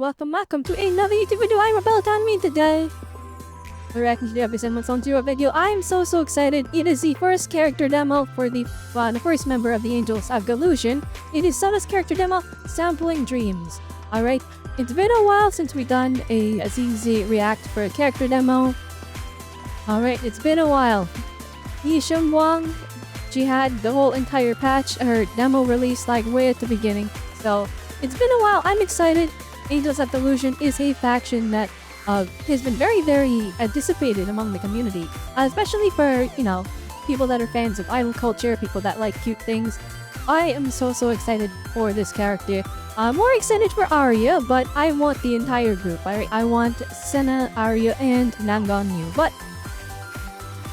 welcome to another YouTube video. I'm Robelle Autonomy. Today we're reacting to the Zenless Zone Zero video. I'm so excited. It is the first character demo for the first member of the Angels of Galusion. It is Sunna's character demo, Sampling Dreams. Alright, it's been a while since we've done a ZZ react for a character demo. Alright, it's been a while. Yishun Wang, she had the whole entire patch, her demo released like way at the beginning. So it's been a while. I'm excited. Angels of Delusion is a faction that has been very anticipated among the community, especially for, you know, people that are fans of idol culture, people that like cute things. I am so excited for this character. I'm more excited for Arya, but I want the entire group. I want Sunna, Arya, and Nandong. But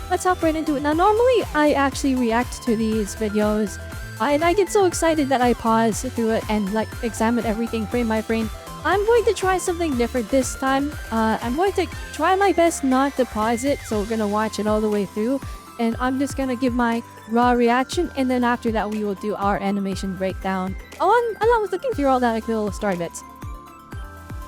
let's hop right into it. Now, normally I actually react to these videos, and I get so excited that I pause through it and like examine everything frame by frame. I'm going to try something different this time. I'm going to try my best not to pause it, so we're gonna watch it all the way through, and I'm just gonna give my raw reaction, and then after that we will do our animation breakdown along with looking through all that like little story bits.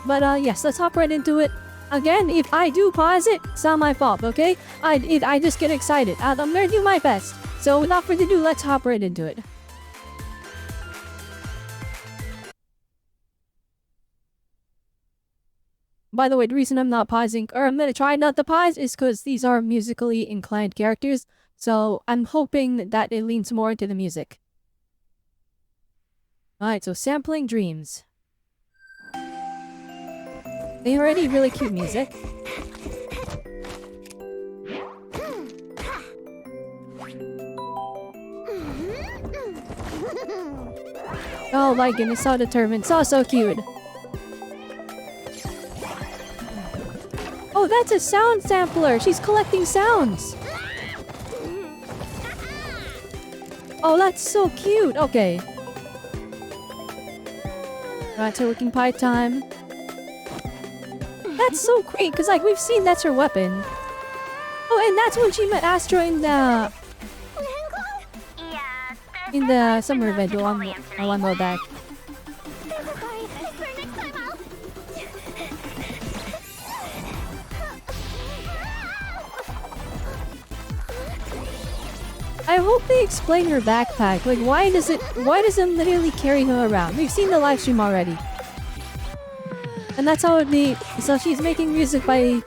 But yes, let's hop right into it. Again, if I do pause it, it's not my fault, okay? I just get excited. I'm gonna do my best. So without further ado, let's hop right into it. By the way, the reason I'm not pausing, or I'm gonna try not to pause, is because these are musically inclined characters, so I'm hoping that it leans more into the music. Alright, so Sampling Dreams. They already really cute music. Oh my goodness, so determined, so cute. Oh, that's a sound sampler! She's collecting sounds! Oh, that's so cute! Okay. Alright, so looking pie time. That's so great, because like we've seen that's her weapon. Oh, and that's when she met Astro in the summer event a while back. I hope they explain her backpack. Like, why does it literally carry her around? We've seen the live stream already. And that's how so she's making music by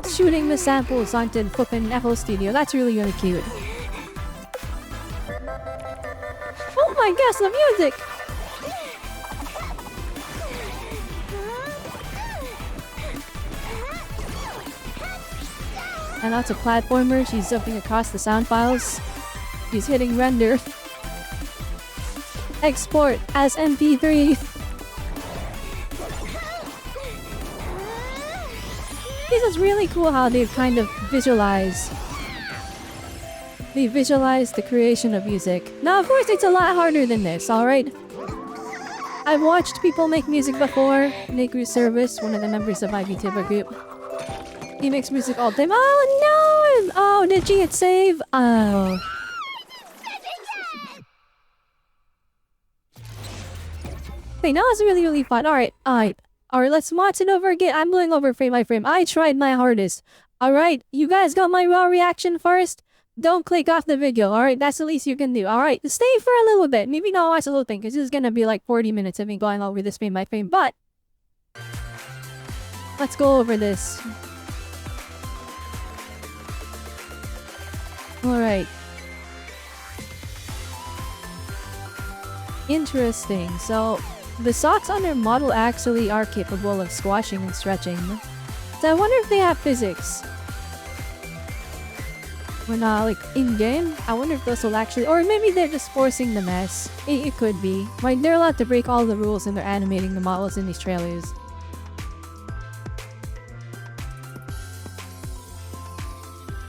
shooting the samples onto the flippin' FL Studio. That's really cute. Oh my gosh, the music! And that's a platformer. She's jumping across the sound files. She's hitting render. Export as MP3. This is really cool how they've kind of visualized the creation of music. Now, of course, it's a lot harder than this, alright? I've watched people make music before. Negru Service, one of the members of my Vtuber group. He makes music all the time. Oh no! Oh, did she hit save? Oh. Okay, now it's really fun. Alright, let's watch it over again. I'm going over frame by frame. I tried my hardest. Alright, you guys got my raw reaction first? Don't click off the video, alright? That's the least you can do. Alright, stay for a little bit. Maybe not watch the whole thing, because this is gonna be like 40 minutes of me going over this frame by frame, but let's go over this. Alright. Interesting. So the socks on their model actually are capable of squashing and stretching. So I wonder if they have physics. When like in-game, I wonder if those will actually, or maybe they're just forcing the mess. It could be. Like, they're allowed to break all the rules and they're animating the models in these trailers.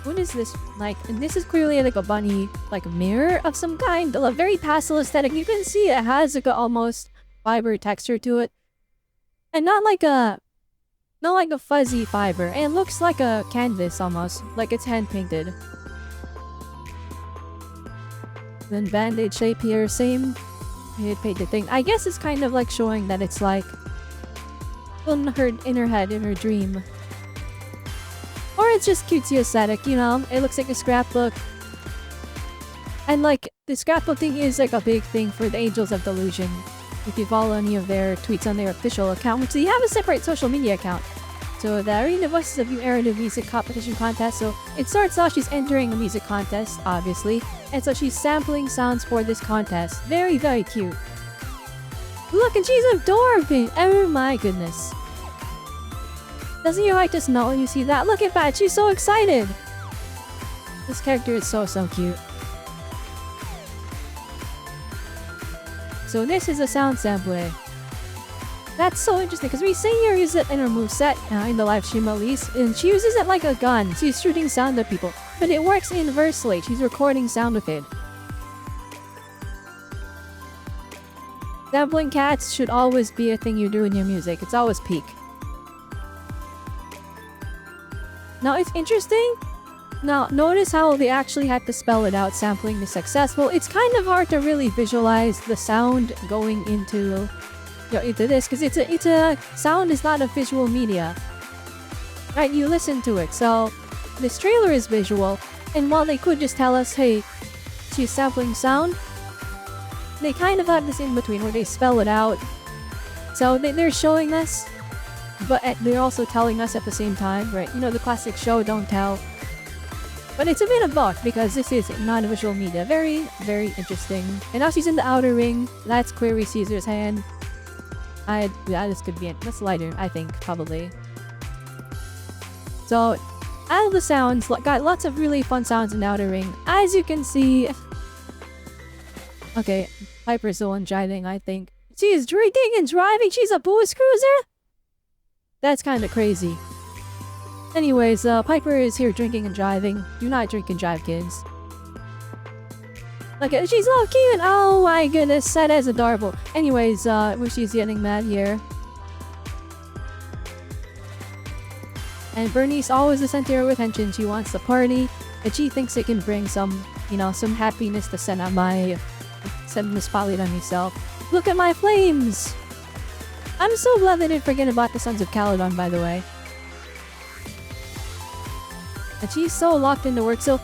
What is this? Like, and this is clearly like a bunny, like a mirror of some kind. A very pastel aesthetic. You can see it has like a almost fiber texture to it, and not like a fuzzy fiber. And it looks like a canvas almost, like it's hand painted. Then bandage shape here, same hand painted thing. I guess it's kind of like showing that it's like in her head, in her dream. Or it's just cutesy aesthetic, you know? It looks like a scrapbook. And like, the scrapbooking is like a big thing for the Angels of Delusion. If you follow any of their tweets on their official account, which they have a separate social media account. So the Arena Voices of You aired a music competition contest, so it starts off she's entering a music contest, obviously. And so she's sampling sounds for this contest. Very, very cute. Look, and she's adorable! Oh my goodness. Doesn't your heart just melt when you see that? Look at that, she's so excited! This character is so cute. So this is a sound sampler. That's so interesting because we see her use it in her moveset, in the live stream at least, and she uses it like a gun. She's shooting sound at people, but it works inversely. She's recording sound with it. Sampling cats should always be a thing you do in your music. It's always peak. Now it's interesting. Now notice how they actually had to spell it out, sampling the successful. It's kind of hard to really visualize the sound going into this because it's a sound is not a visual media, right? You listen to it. So this trailer is visual, and while they could just tell us, hey, she's sampling sound, they kind of have this in between where they spell it out. So they're showing us, but they're also telling us at the same time, right? You know, the classic show don't tell. But it's a bit of both because this is not a visual media. Very, very interesting. And now she's in the outer ring. That's Query Caesar's hand. Yeah, this could be it. That's lighter, I think, probably. So, out of the sounds, got lots of really fun sounds in the outer ring. As you can see... Okay, Piper's the one driving, I think. She's drinking and driving! She's a booze cruiser?! That's kinda crazy. Anyways, Piper is here drinking and driving. Do not drink and drive, kids. Look at she's so cute! Oh my goodness, that is adorable. Anyways, she's getting mad here. And Bernice always the center of attention. She wants to party, and she thinks it can bring some, you know, some happiness to Senna by setting the spotlight on myself. Look at my flames! I'm so glad they didn't forget about the Sons of Caledon, by the way. And she's so locked into work, so...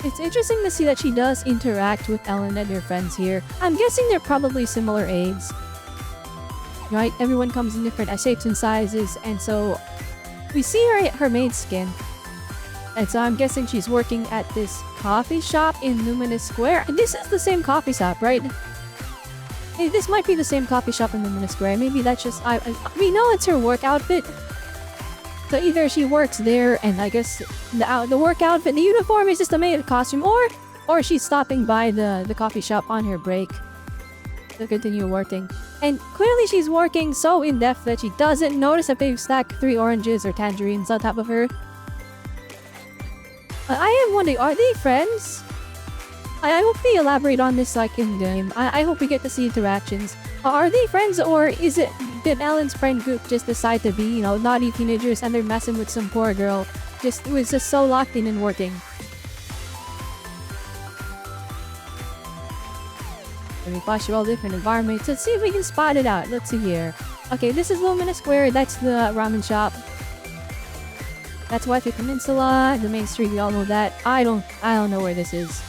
It's interesting to see that she does interact with Ellen and her friends here. I'm guessing they're probably similar age. Right? Everyone comes in different shapes and sizes, and so... We see her maid skin. And so I'm guessing she's working at this coffee shop in Luminous Square. And this is the same coffee shop, right? Hey, this might be the same coffee shop in Luminous Square. Maybe that's just... we know it's her work outfit. So either she works there, and I guess the work outfit, the uniform is just a maid costume, or she's stopping by the coffee shop on her break to continue working. And clearly she's working so in depth that she doesn't notice a big stack of 3 oranges or tangerines on top of her. I am wondering, are they friends? I hope they elaborate on this like in game. I hope we get to see interactions. Are they friends, or is it did Ellen's friend group just decide to be, you know, naughty teenagers and they're messing with some poor girl? Was just so locked in and working. Let me flash you all different environments. Let's see if we can spot it out. Let's see here. Okay, this is Luminous Square. That's the ramen shop. That's Waifu Peninsula, the main street. We all know that. I don't know where this is.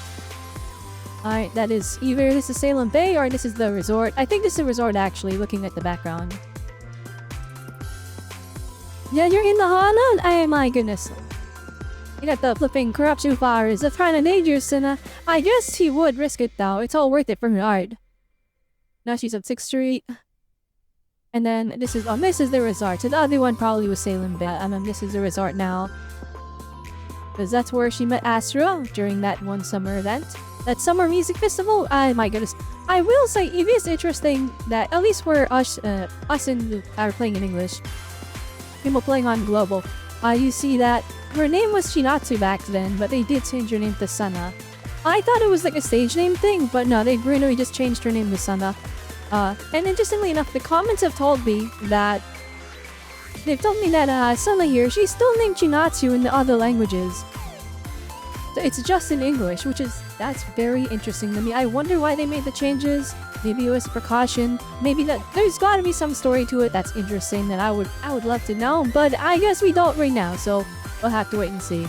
Alright, that is either this is Salem Bay or this is the resort. I think this is a resort actually, looking at the background. Yeah, you're in the Hana? Oh my goodness. You got the flipping corruption flowers. That's kind of dangerous, Sunna. I guess he would risk it though. It's all worth it for her art. Now she's on 6th Street. And then this is the resort. So the other one probably was Salem Bay. This is the resort now. Because that's where she met Astro during that one summer event. That summer music festival. Oh my goodness. I will say it is interesting that at least where us are playing in English. People playing on global. You see that her name was Shinatsu back then, but they did change her name to Sunna. I thought it was like a stage name thing, but no, they randomly just changed her name to Sunna. And interestingly enough, the comments have told me that Sunna here, she's still named Chinatsu in the other languages. So it's just in English, which is That's very interesting to me. I wonder why they made the changes. Maybe it was a precaution. Maybe that there's got to be some story to it that's interesting that I would love to know. But I guess we don't right now, so we'll have to wait and see.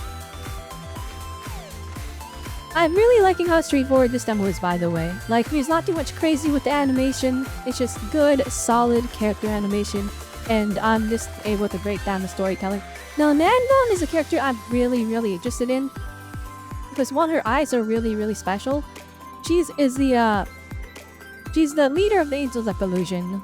I'm really liking how straightforward this demo is, by the way. Like, there's not too much crazy with the animation. It's just good, solid character animation. And I'm just able to break down the storytelling. Now, Nandong is a character I'm really interested in. Because one, her eyes are really special. She's the leader of the Angels of Illusion.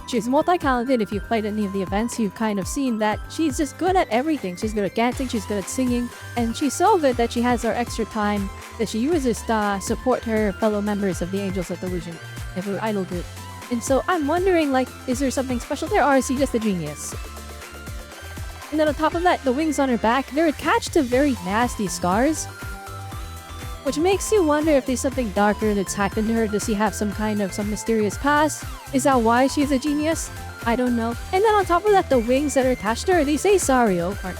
She's multi-talented. If you've played any of the events, you've kind of seen that she's just good at everything. She's good at dancing, she's good at singing, and she's so good that she has her extra time that she uses to support her fellow members of the Angels of Illusion, of her idol group. And so I'm wondering, like, is there something special there, or is she just a genius? And then on top of that, the wings on her back, they're attached to very nasty scars. Which makes you wonder if there's something darker that's happened to her. Does she have some mysterious past? Is that why she's a genius? I don't know. And then on top of that, the wings that are attached to her, they say Sario, or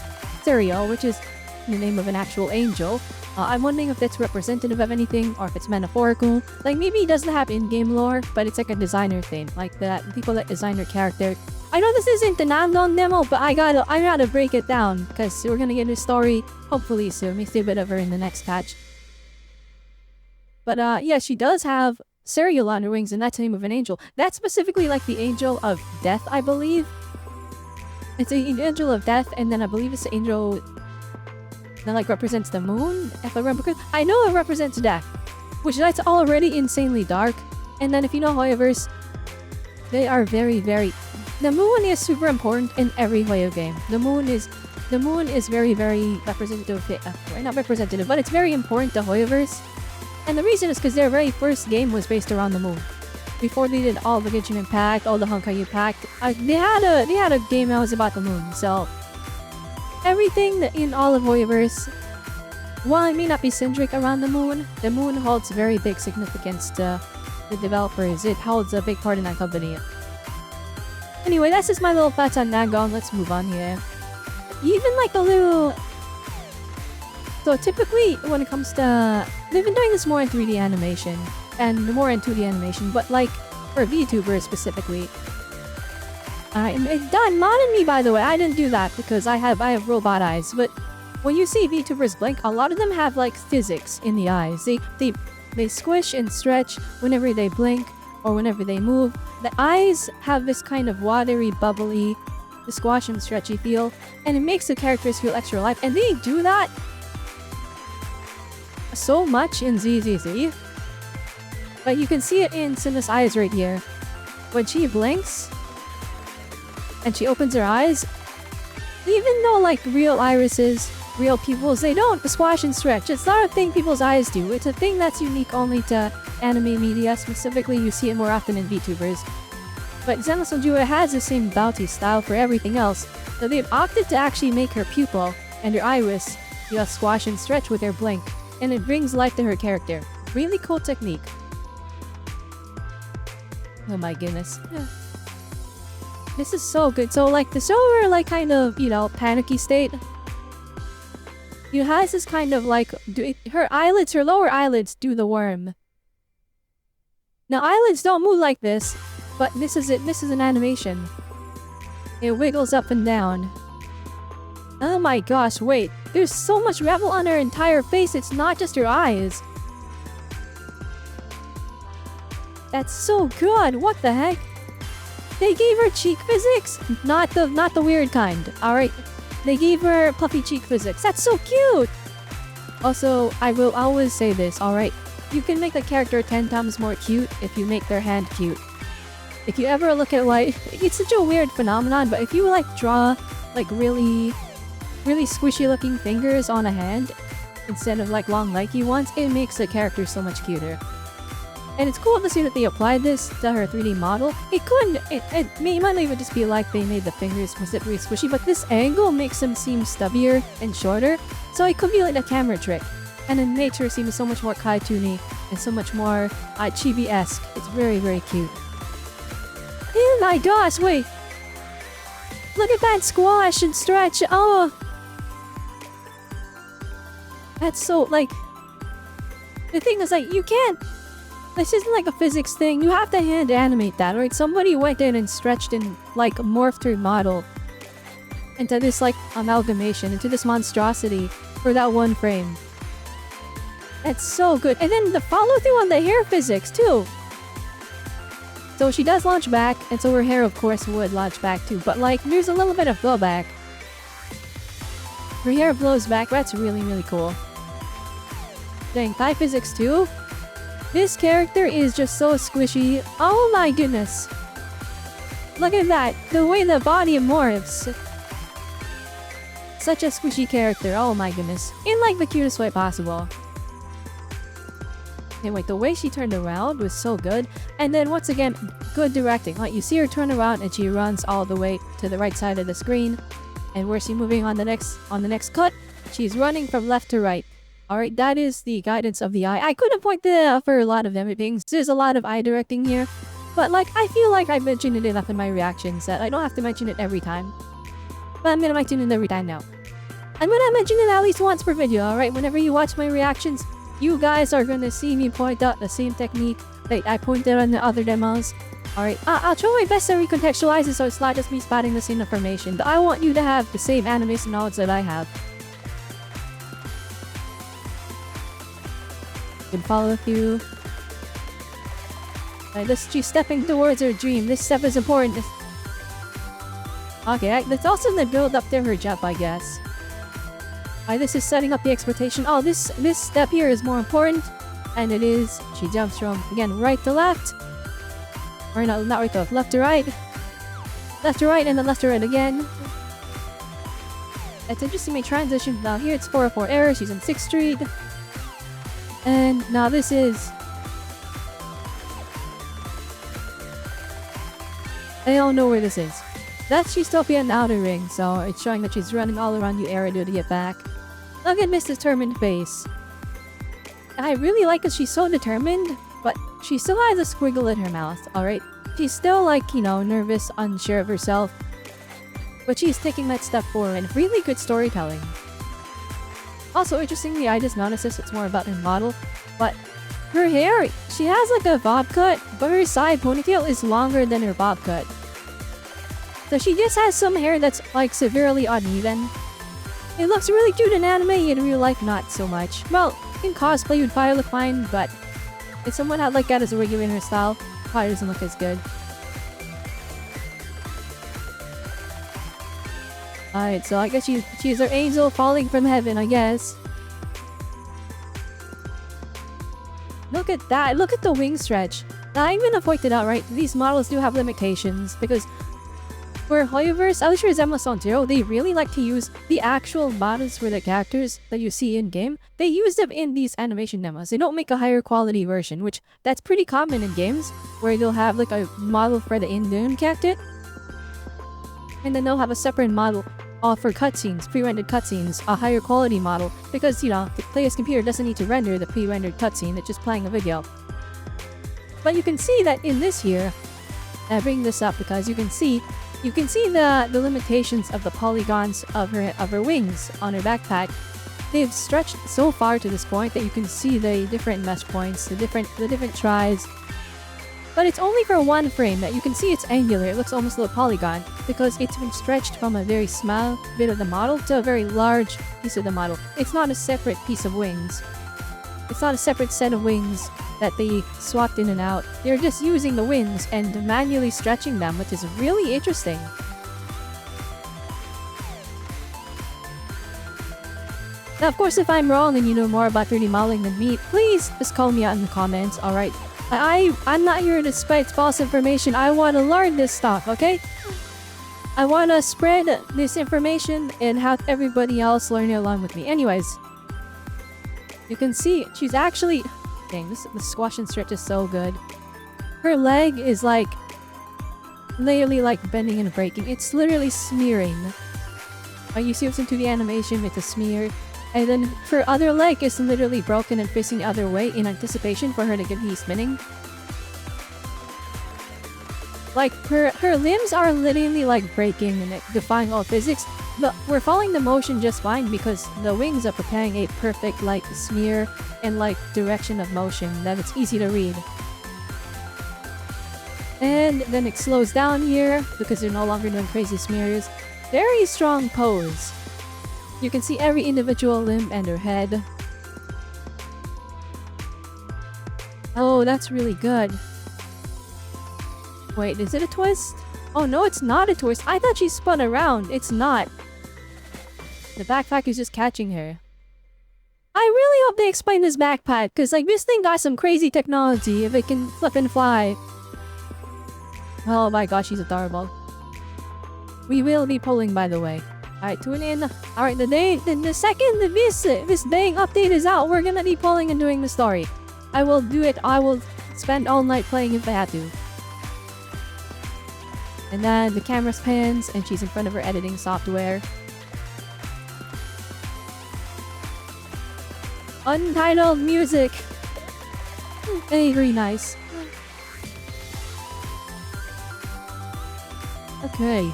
Sario, which is the name of an actual angel. I'm wondering if that's representative of anything, or if it's metaphorical. Like, maybe it doesn't have in-game lore, but it's like a designer thing. Like, that people that design their character. I know this isn't the Nandong demo, but I gotta break it down, because we're gonna get a story, hopefully soon. We see a bit of her in the next patch. But yeah, she does have Serial on her wings, and that's the name of an angel. That's specifically like the angel of death, I believe. It's an angel of death, and then I believe it's the angel that like represents the moon, if I remember correctly. I know it represents death, which that's already insanely dark. And then if you know Hoyoverse, they are very the moon is super important in every Hoyo game. The moon is very representative, not representative, but it's very important to Hoyoverse. And the reason is because their very first game was based around the moon. Before they did all the Genshin Impact, all the Honkai Impact, they had a game that was about the moon. So everything in all of Hoyoverse, while it may not be centric around the moon holds very big significance to the developers. It holds a big part in that company. Anyway, that's just my little thoughts on Nandong. Let's move on here. Even like the little... So typically, when it comes to... They've been doing this more in 3D animation, and more in 2D animation, but like, for Vtuber specifically. It's done, not in me by the way, I didn't do that because I have robot eyes, but when you see Vtubers blink, a lot of them have like physics in the eyes. They squish and stretch whenever they blink, or whenever they move. The eyes have this kind of watery, bubbly, squash and stretchy feel, and it makes the characters feel extra alive, and they do that so much in ZZZ. But you can see it in Sunna's eyes right here. When she blinks and she opens her eyes, even though like real irises, real pupils, they don't squash and stretch. It's not a thing people's eyes do. It's a thing that's unique only to anime media. Specifically, you see it more often in VTubers. But Zenless Zone Zero has the same bounty style for everything else, so they've opted to actually make her pupil and her iris squash and stretch with their blink. And it brings life to her character. Really cool technique. Oh my goodness. Yeah. This is so good. So like the shower like kind of, panicky state. It has this kind of like, her lower eyelids do the worm. Now eyelids don't move like this, but this is it. This is an animation. It wiggles up and down. Oh my gosh, wait. There's so much Rebelle on her entire face, it's not just her eyes. That's so good, what the heck? They gave her cheek physics? Not the weird kind, alright? They gave her puffy cheek physics, that's so cute! Also, I will always say this, alright? You can make the character 10 times more cute if you make their hand cute. If you ever look at like, it's such a weird phenomenon, but if you like draw like really squishy looking fingers on a hand instead of like long lanky ones, it makes the character so much cuter. And it's cool to see that they applied this to her 3D model. It might not even just be like they made the fingers specifically squishy, but this angle makes them seem stubbier and shorter, so it could be like a camera trick. And in nature it seems so much more cartoony and so much more chibi-esque. It's very cute. Oh my gosh, wait! Look at that squash and stretch, oh! That's so, like... The thing is, like, you can't. This isn't like a physics thing. You have to hand animate that, right? Somebody went in and stretched and, like, morphed her model into this, like, amalgamation, into this monstrosity for that one frame. That's so good. And then the follow-through on the hair physics, too. So she does launch back, and so her hair, of course, would launch back, too. But, like, there's a little bit of blowback. Her hair blows back. That's really, really cool. Dang, thigh physics, too? This character is just so squishy. Oh my goodness. Look at that. The way the body morphs. Such a squishy character. Oh my goodness. In like the cutest way possible. Okay, wait. The way she turned around was so good. And then once again, good directing. Like you see her turn around and she runs all the way to the right side of the screen. And where's she moving on the next cut? She's running from left to right. Alright, that is the guidance of the eye. I couldn't point for a lot of them things. There's a lot of eye directing here. But like, I feel like I mentioned it enough in my reactions that I don't have to mention it every time. But I'm gonna mention it every time now. I'm gonna mention it at least once per video, alright? Whenever you watch my reactions, you guys are gonna see me point out the same technique that I pointed on the other demos. Alright, I'll try my best to recontextualize it so it's not just me spotting the same information. But I want you to have the same animation knowledge that I have. Can follow through. Right, she's stepping towards her dream. This step is important. Okay, that's also the build up to her jump, I guess. This is setting up the expectation. Oh, this step here is more important. And it is. She jumps from, again, right to left. Or no, not right to left. Left to right. Left to right and then left to right again. It's interesting my transition. Now here it's 404 error. She's on 6th Street. And now this is... I don't know where this is. That's Utopia and Outer Ring, so it's showing that she's running all around the area to get back. Look at Miss Determined face. I really like that she's so determined, but she still has a squiggle in her mouth, alright? She's still like, you know, nervous, unsure of herself. But she's taking that step forward. Really good storytelling. Also, interestingly, I just noticed this, it's more about her model, but her hair, she has like a bob cut, but her side ponytail is longer than her bob cut. So she just has some hair that's like severely uneven. It looks really cute in anime, in real life not so much. Well, in cosplay you'd probably look fine, but if someone had like that as a regular in her style, probably doesn't look as good. Alright, so I guess she's her angel falling from heaven, I guess. Look at that. Look at the wing stretch. Now, I'm gonna point it out, right? These models do have limitations because for Hoyoverse, at least for Zenless Zone Zero, they really like to use the actual models for the characters that you see in-game. They use them in these animation demos. They don't make a higher quality version, which that's pretty common in games where they'll have like a model for the in-game character. And then they'll have a separate model for cutscenes, pre-rendered cutscenes, a higher quality model, because, you know, the player's computer doesn't need to render the pre-rendered cutscene, it's just playing a video. But you can see that in this here, I bring this up because you can see the limitations of the polygons of her wings on her backpack. They've stretched so far to this point that you can see the different mesh points, the different tries. But it's only for one frame that you can see it's angular. It looks almost like a polygon because it's been stretched from a very small bit of the model to a very large piece of the model. It's not a separate piece of wings. It's not a separate set of wings that they swapped in and out. They're just using the wings and manually stretching them, which is really interesting. Now, of course, if I'm wrong and you know more about 3D modeling than me, please just call me out in the comments, alright? I'm not here to spread false information. I want to learn this stuff, okay? I want to spread this information and have everybody else learn it along with me. Anyways, you can see she's actually... Dang, the squash and stretch is so good. Her leg is like... literally like bending and breaking. It's literally smearing. You see what's into the animation with the smear. And then her other leg is literally broken and facing the other way in anticipation for her to get spinning. Like, her limbs are literally like breaking and defying all physics, But we're following the motion just fine because the wings are preparing a perfect like smear and like direction of motion that it's easy to read. And then it slows down here because they're no longer doing crazy smears. Very strong pose. You can see every individual limb and her head. Oh, that's really good. Wait, is it a twist? Oh no, it's not a twist. I thought she spun around. It's not. The backpack is just catching her. I really hope they explain this backpack, because like this thing got some crazy technology if it can flip and fly. Oh my gosh, she's adorable. We will be polling, by the way. Alright, tune in. Alright, the second this dang update is out, we're gonna be polling and doing the story. I will do it. I will spend all night playing if I have to. And then the camera pans and she's in front of her editing software. Untitled music. Very nice. Okay.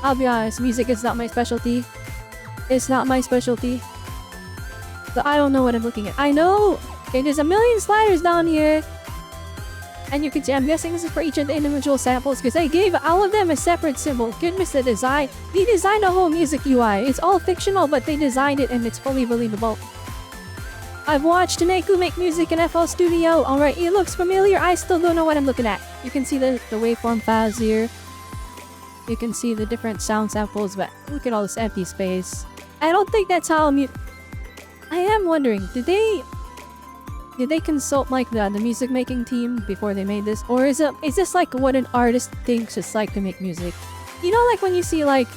I'll be honest, music is not my specialty. It's not my specialty. So I don't know what I'm looking at. I know! Okay, there's a million sliders down here. And you can see, I'm guessing this is for each of the individual samples because I gave all of them a separate symbol. Goodness, the design. They designed a whole music UI. It's all fictional, but they designed it and it's fully believable. I've watched Neku make music in FL Studio. Alright, it looks familiar. I still don't know what I'm looking at. You can see the waveform files here. You can see the different sound samples, but look at all this empty space. I don't think that's how I am wondering, did they consult like the music making team before they made this? Or is this like what an artist thinks it's like to make music? You know, like when you see like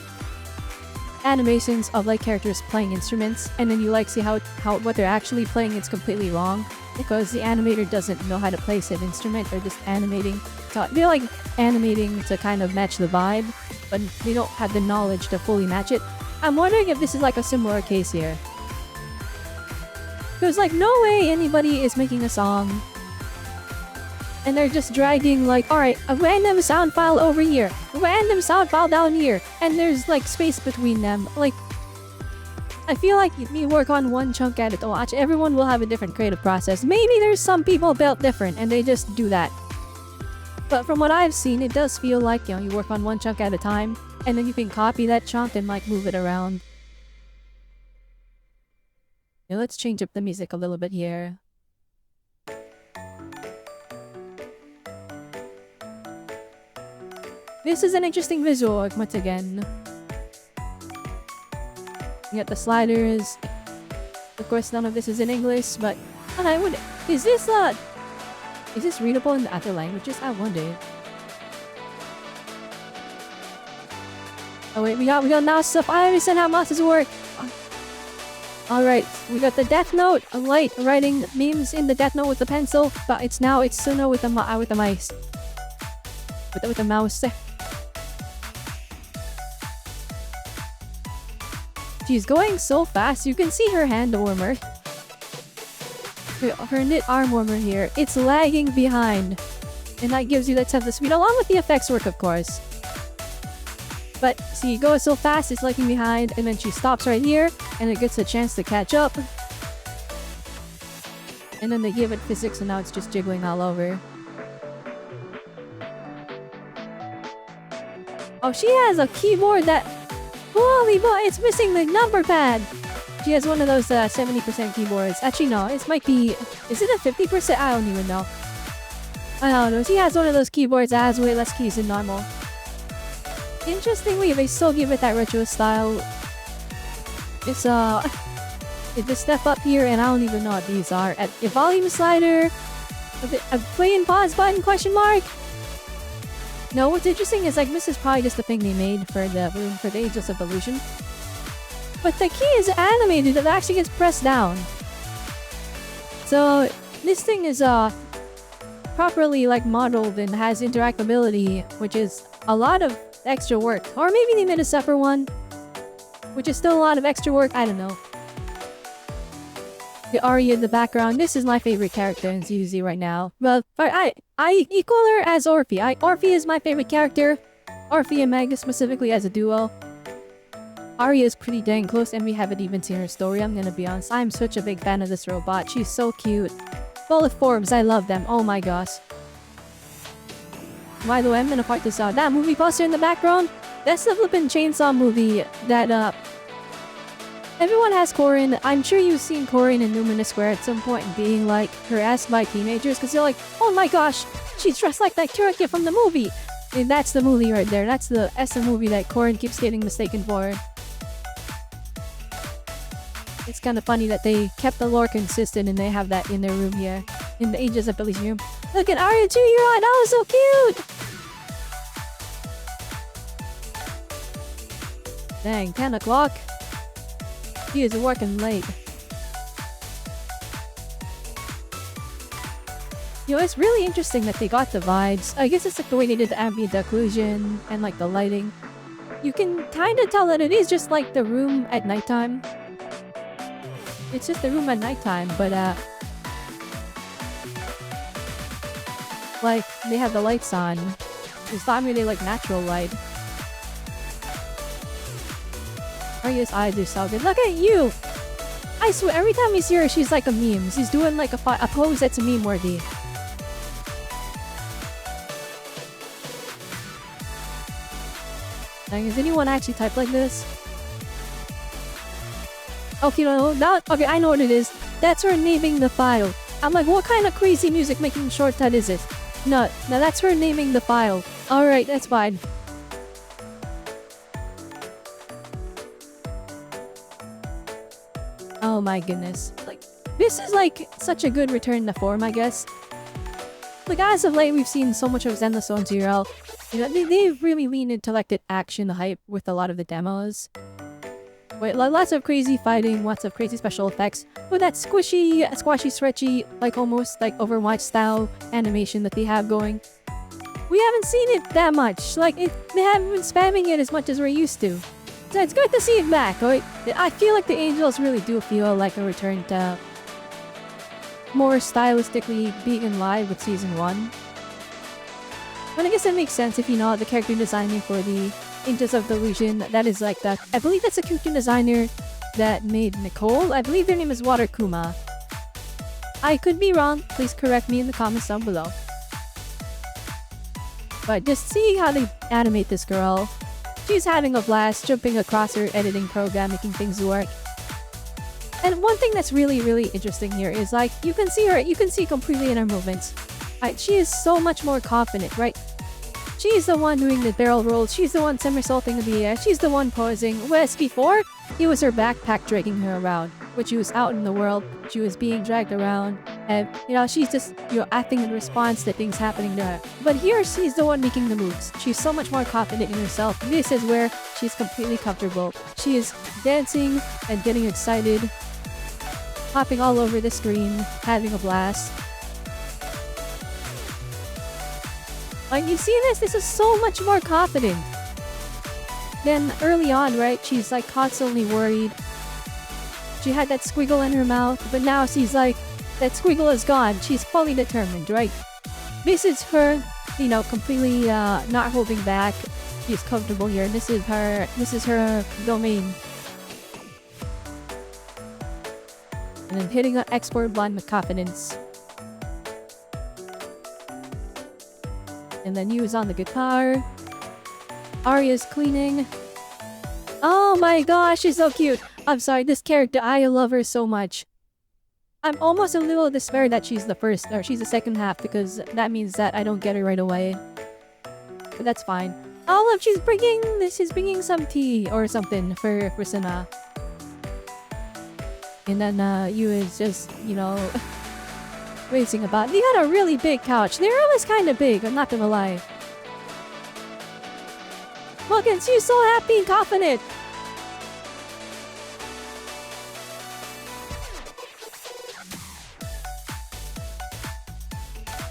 animations of like characters playing instruments and then you like see how what they're actually playing, it's completely wrong because the animator doesn't know how to play said instrument. They're just animating. They're like animating to kind of match the vibe, but they don't have the knowledge to fully match it. I'm wondering if this is like a similar case here. Because like no way anybody is making a song and they're just dragging like, alright, a random sound file over here, a random sound file down here, and there's like space between them. Like, I feel like if you work on one chunk at a time, everyone will have a different creative process. Maybe there's some people built different and they just do that. But from what I've seen, it does feel like, you know, you work on one chunk at a time and then you can copy that chunk and like move it around. Now let's change up the music a little bit here. This is an interesting visual once again. You got the sliders. Of course, none of this is in English, but I would. Is this readable in the other languages? I wonder. Oh wait, we got mouse stuff. I understand how mouses work. Alright, we got the Death Note, a light writing memes in the Death Note with the pencil, but it's Sunna with the mice. With the mouse. She's going so fast, you can see her hand warmer. Her knit arm warmer here. It's lagging behind. And that gives you that sense of speed, along with the effects work, of course. But see, it goes so fast, it's lagging behind, and then she stops right here, and it gets a chance to catch up. And then they give it physics, and now it's just jiggling all over. Oh, she has a keyboard that... Holy boy, it's missing the number pad! She has one of those 70% keyboards. Actually, no, it might be... Is it a 50%? I don't even know. I don't know. She has one of those keyboards that has way less keys than normal. Interestingly, they still give it that retro style. It's a step up here, and I don't even know what these are. At a volume slider, a play and pause button, question mark. No, what's interesting is like this is probably just the thing they made for the Ageless Evolution. But the key is animated, it actually gets pressed down. So this thing is properly like modeled and has interactability, which is a lot of extra work. Or maybe they made a separate one, which is still a lot of extra work. I don't know. The Aria in the background. This is my favorite character in ZZ right now. But I equal her as Orphe. Orphe is my favorite character. Orphe and Magus specifically as a duo. Arya is pretty dang close and we haven't even seen her story, I'm gonna be honest. I'm such a big fan of this robot. She's so cute. Full of forms, I love them. Oh my gosh. By the way, I'm gonna point this out. That movie poster in the background, that's the flippin' chainsaw movie that, everyone has Corin. I'm sure you've seen Corin in Lumina Square at some point being, like, harassed by teenagers because they're like, oh my gosh, she's dressed like that character from the movie. And that's the movie right there. That's the movie that Corin keeps getting mistaken for. It's kind of funny that they kept the lore consistent and they have that in their room here. In the Ages of Billy's room. Look at Arya 2-year-old! That was so cute! Dang, 10 o'clock? He is working late. You know, it's really interesting that they got the vibes. I guess it's like the way they did the ambient occlusion and like the lighting. You can kind of tell that it is just like the room at nighttime. It's just the room at nighttime, but like, they have the lights on. It's not really like natural light. Arya's eyes are so good. Look at you! I swear, every time we see her, she's like a meme. She's doing like a pose that's meme worthy. Like, does anyone actually type like this? Okay, no, okay, I know what it is. That's her naming the file. I'm like, what kind of crazy music making shortcut is it? No, that's her naming the file. Alright, that's fine. Oh my goodness. Like, this is like such a good return to form, I guess. Like, as of late, we've seen so much of Zenless Zone Zero. You know, they've really leaned into like the action, the hype with a lot of the demos. Wait, lots of crazy fighting, lots of crazy special effects, with that squishy, stretchy, like almost like Overwatch style animation that they have going. We haven't seen it that much, like they haven't been spamming it as much as we're used to. So it's good to see it back, right? I feel like the Angels really do feel like a return to more stylistically being in line with Season 1. But I guess it makes sense if you know the character designing for the Angels of Delusion, that is like that. I believe that's a character designer that made Nicole. I believe their name is Water Kuma. I could be wrong. Please correct me in the comments down below. But just seeing how they animate this girl, she's having a blast, jumping across her editing program, making things work. And one thing that's really, really interesting here is like, you can see completely in her movements. She is so much more confident, right? She's the one doing the barrel rolls, she's the one somersaulting in the air, she's the one posing. Whereas before, it was her backpack dragging her around. When she was out in the world, she was being dragged around. And, you know, she's just, you know, acting in response to things happening to her. But here, she's the one making the moves. She's so much more confident in herself. This is where she's completely comfortable. She is dancing and getting excited, hopping all over the screen, having a blast. Like, you see this? This is so much more confident. Then early on, right, she's like constantly worried. She had that squiggle in her mouth, but now she's like, that squiggle is gone. She's fully determined, right? This is her, you know, completely not holding back. She's comfortable here. This is her domain. And then hitting an export button with confidence. And then Yu is on the guitar. Arya's cleaning. Oh my gosh, she's so cute. I'm sorry, this character, I love her so much. I'm almost a little despaired that she's the first, or she's the second half, because that means that I don't get her right away. But that's fine. Oh look, she's bringing some tea or something for Sunna. And then Yu is just, you know, racing about. They got a really big couch. Their room is kind of big, I'm not gonna lie. Look, and she's so happy and confident.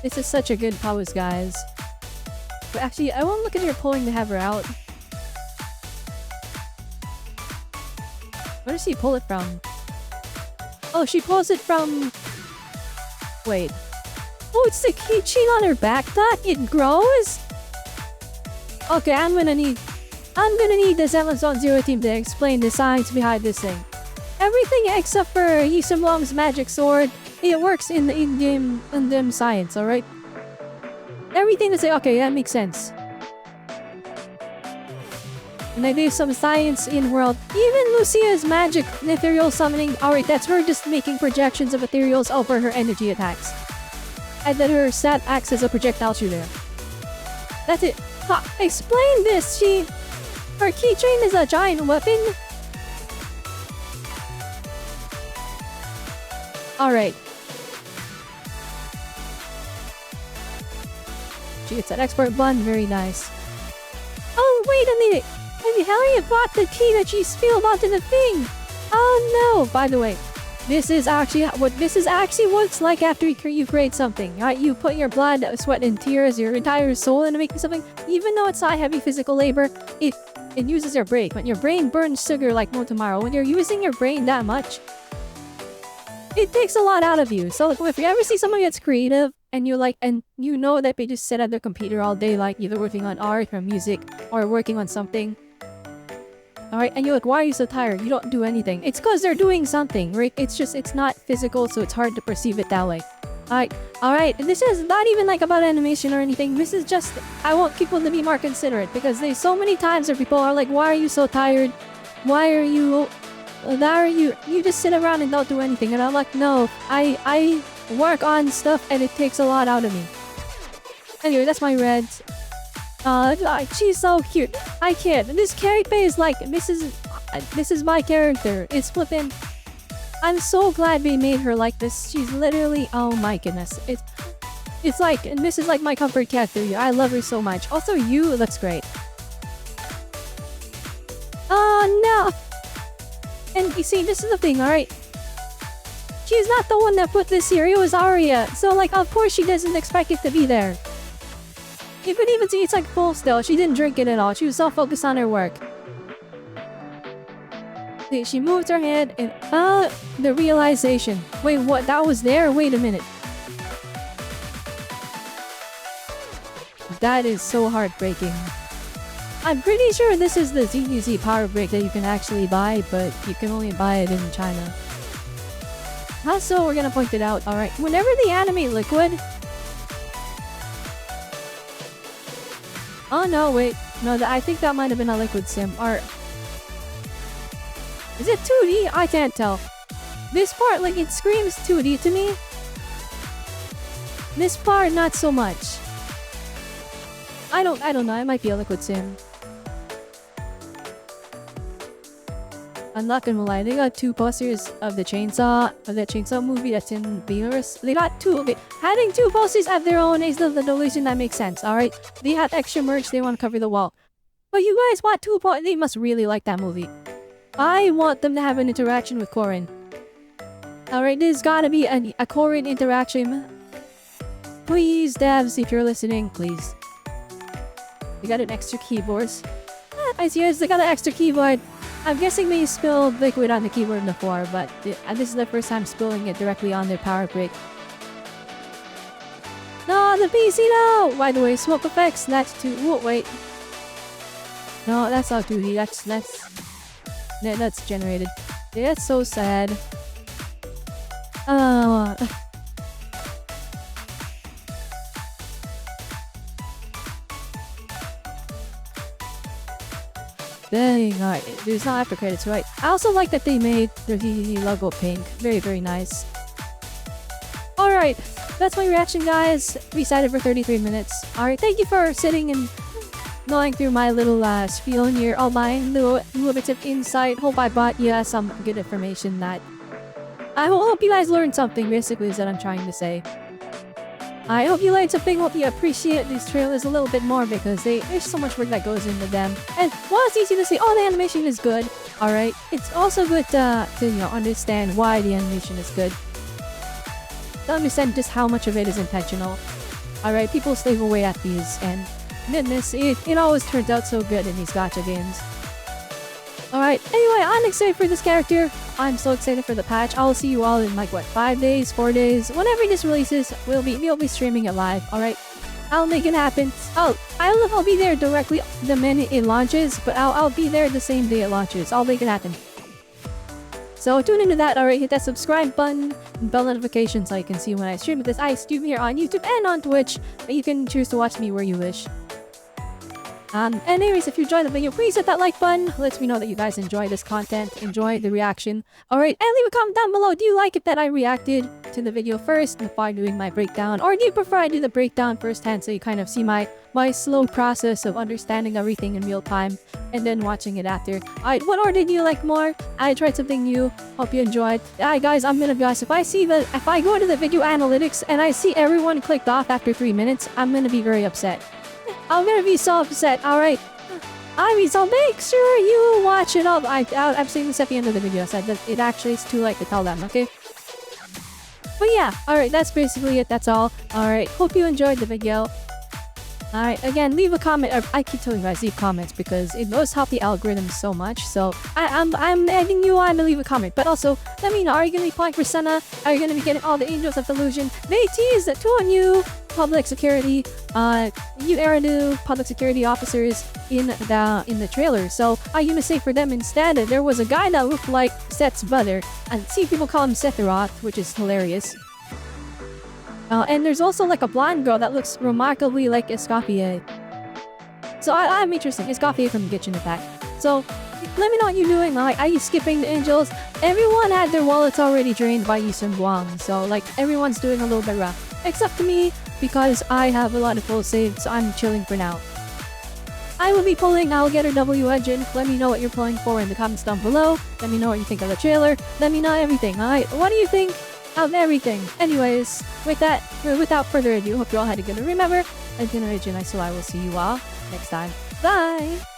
This is such a good pose, guys. But actually, I won't look at her pulling to have her out. Where does she pull it from? Oh, she pulls it from... Wait. Oh, it's the keychain on her back that it grows? Okay, I'm gonna need... I'm gonna need the Zenless Zone Zero team to explain the science behind this thing. Everything except for Yi Long's magic sword, it works in the in-game science, alright? Everything to say, okay, that makes sense. And I do some science in world. Even Lucia's magic ethereal summoning, alright, that's her just making projections of ethereals over her energy attacks. And then her stat acts as a projectile shooter. That's it. Explain this, her keychain is a giant weapon? Alright. She gets that expert bun, very nice. Oh, wait a minute! And Harriet bought the key that she spilled onto the thing! Oh no! By the way, this is actually what it's like after you create something, right? You put your blood, sweat, and tears, your entire soul into making something. Even though it's not heavy physical labor, it uses your brain. When your brain burns sugar like no tomorrow, when you're using your brain that much, it takes a lot out of you. So like, if you ever see someone that's creative, and you know that they just sit at their computer all day, like either working on art or music or working on something. Alright, and you're like, why are you so tired? You don't do anything. It's because they're doing something, right? It's not physical, so it's hard to perceive it that way. Alright, this is not even like about animation or anything. This is just, I want people to be more considerate because there's so many times where people are like, why are you so tired? You just sit around and don't do anything. And I'm like, no, I work on stuff and it takes a lot out of me. Anyway, that's my reds. She's so cute. I can't. This character is like, this is my character. It's flippin'. I'm so glad they made her like this. She's literally, oh my goodness. It's like, and this is like my comfort character. I love her so much. Also, you looks great. Oh no. And you see, this is the thing, alright? She's not the one that put this here, it was Arya. So like, of course she doesn't expect it to be there. You could even see it's like full still. She didn't drink it at all. She was so focused on her work. See, she moved her head and, the realization. Wait, what? That was there? Wait a minute. That is so heartbreaking. I'm pretty sure this is the ZUZ power brick that you can actually buy, but you can only buy it in China. Also, we're gonna point it out. Alright, whenever they animate liquid... Oh no, wait. No, I think that might have been a liquid sim. Or... Is it 2D? I can't tell. This part, like, it screams 2D to me. This part, not so much. I don't know. It might be a liquid sim. I'm not gonna lie, they got 2 posters of the chainsaw movie that's in theaters. They got 2 of it. Having 2 posters of their own is the delusion that makes sense, alright? They have extra merch, they want to cover the wall. But you guys want 2 posters, they must really like that movie. I want them to have an interaction with Corin. Alright, there's gotta be a Corin interaction. Please, devs, if you're listening, please. They got an extra keyboard. I see, they got an extra keyboard. I'm guessing they spilled liquid on the keyboard before, but this is the first time spilling it directly on their power brick. No, the PC, no! By the way, smoke effects, that's too... Whoa, wait. No, that's not 2D, that's generated. Yeah, that's so sad. Oh... Dang, alright, there's not after credits, right? I also like that they made their DDD logo pink. Very, very nice. Alright, that's my reaction, guys. We sat for 33 minutes. Alright, thank you for sitting and going through my little spiel here. All my little bits of insight. Hope I brought you some good information that... I hope you guys learned something, basically, is what I'm trying to say. I hope you learned something, hope you appreciate these trailers a little bit more because there's so much work that goes into them. And while it's easy to say, oh, the animation is good, alright, it's also good to understand why the animation is good. To understand just how much of it is intentional. Alright, people slave away at these, and goodness, it always turns out so good in these gacha games. Alright, anyway, I'm excited for this character. I'm so excited for the patch. I'll see you all in like, what, 5 days, 4 days? Whenever this releases, we'll be streaming it live, alright? I'll make it happen. I'll be there directly the minute it launches, but I'll be there the same day it launches. I'll make it happen. So tune into that. Alright, hit that subscribe button and bell notification so you can see when I stream this iStream here on YouTube and on Twitch. You can choose to watch me where you wish. Anyways, if you enjoyed the video, please hit that like button. Lets me know that you guys enjoy this content, enjoy the reaction. Alright, and leave a comment down below. Do you like it that I reacted to the video first before doing my breakdown? Or do you prefer I do the breakdown firsthand so you kind of see my slow process of understanding everything in real time and then watching it after? Alright, what order do you like more? I tried something new. Hope you enjoyed. Alright guys, I'm gonna be honest. If I go to the video analytics and I see everyone clicked off after 3 minutes, I'm gonna be very upset. I'm gonna be so upset, alright? I mean, so make sure you watch it all. I'm saying this at the end of the video. I said that it actually is too late to tell them, okay? But yeah, alright, that's basically it. That's all. Alright, hope you enjoyed the video. Alright, again, leave a comment. I keep telling you guys, leave comments because it does help the algorithm so much. So I'm egging you on to leave a comment. But also, let me know, are you going to be playing for Sunna? Are you going to be getting all the Angels of Delusion? They teased 2 new public security, new era new public security officers in the trailer. So I'm gonna say for them instead, there was a guy that looked like Seth's brother, and see people call him Sethiroth, which is hilarious. And there's also like a blonde girl that looks remarkably like Escoffier. So I'm interested. Escoffier from Genshin Impact. So let me know what you're doing. Like, are you skipping the Angels? Everyone had their wallets already drained by Yisun Guang. So like everyone's doing a little bit rough. Except for me, because I have a lot of full saves, so I'm chilling for now. I will be pulling I'll Get Her W Engine. Let me know what you're pulling for in the comments down below. Let me know what you think of the trailer. Let me know everything, alright? What do you think of everything? Anyways, without further ado, hope you all had a good one. Remember, I've been Origin, so I will see you all next time. Bye!